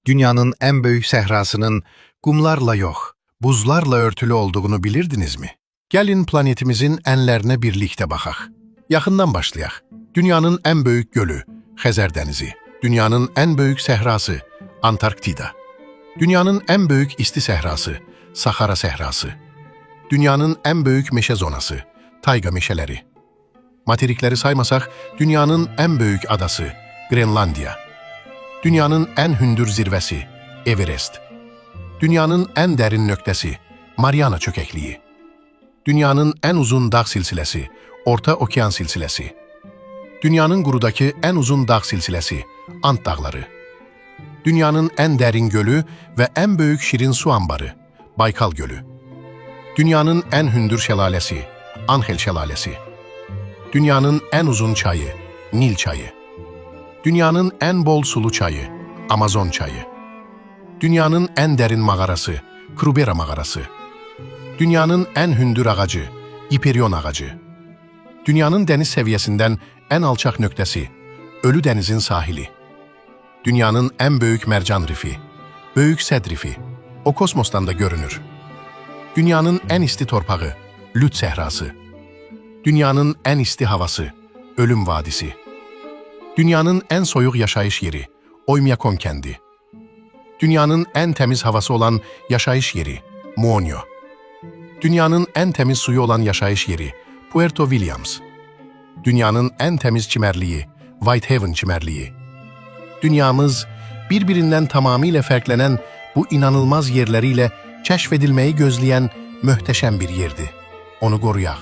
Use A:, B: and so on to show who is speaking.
A: Dünyanın en büyük sehrasının kumlarla yok, buzlarla örtülü olduğunu bilirdiniz mi? Gelin planetimizin enlerine birlikte bakak. Yakından başlayak. Dünyanın en büyük gölü, Xəzər Denizi. Dünyanın en büyük sehrası, Antarktida. Dünyanın en büyük isti sehrası, Sahara Sehrası. Dünyanın en büyük meşe zonası, tayga meşeleri. Materikleri saymasak, dünyanın en büyük adası, Grenlandiya. Dünyanın en hündür zirvesi, Everest. Dünyanın en derin nöqtəsi, Mariana çökəkliyi. Dünyanın en uzun dağ silsilesi, Orta Okean silsilesi. Dünyanın qurudakı en uzun dağ silsilesi, Ant dağları. Dünyanın en derin gölü ve en büyük şirin su ambarı, Baykal Gölü. Dünyanın en hündür şelalesi, Angel Şelalesi. Dünyanın en uzun çayı, Nil çayı. Dünyanın en bol sulu çayı, Amazon çayı. Dünyanın en derin mağarası, Krubera mağarası. Dünyanın en hündür ağacı, Hiperion ağacı. Dünyanın deniz seviyesinden en alçak nöqtəsi, Ölü Denizin sahili. Dünyanın en büyük mercan rifi, Böyük Sed rifi. O kosmostan da görünür. Dünyanın en isti torpağı, Lüt Sehrası. Dünyanın en isti havası, Ölüm Vadisi. Dünyanın en soyuq yaşayış yeri, Oymyakon kendi. Dünyanın en temiz havası olan yaşayış yeri, Muonyo. Dünyanın en temiz suyu olan yaşayış yeri, Puerto Williams. Dünyanın en temiz çimerliği, Whitehaven çimerliği. Dünyamız, birbirinden tamamıyla farklenen bu inanılmaz yerleriyle keşfedilmeyi gözleyen möhteşem bir yerdi. Onu koruyak.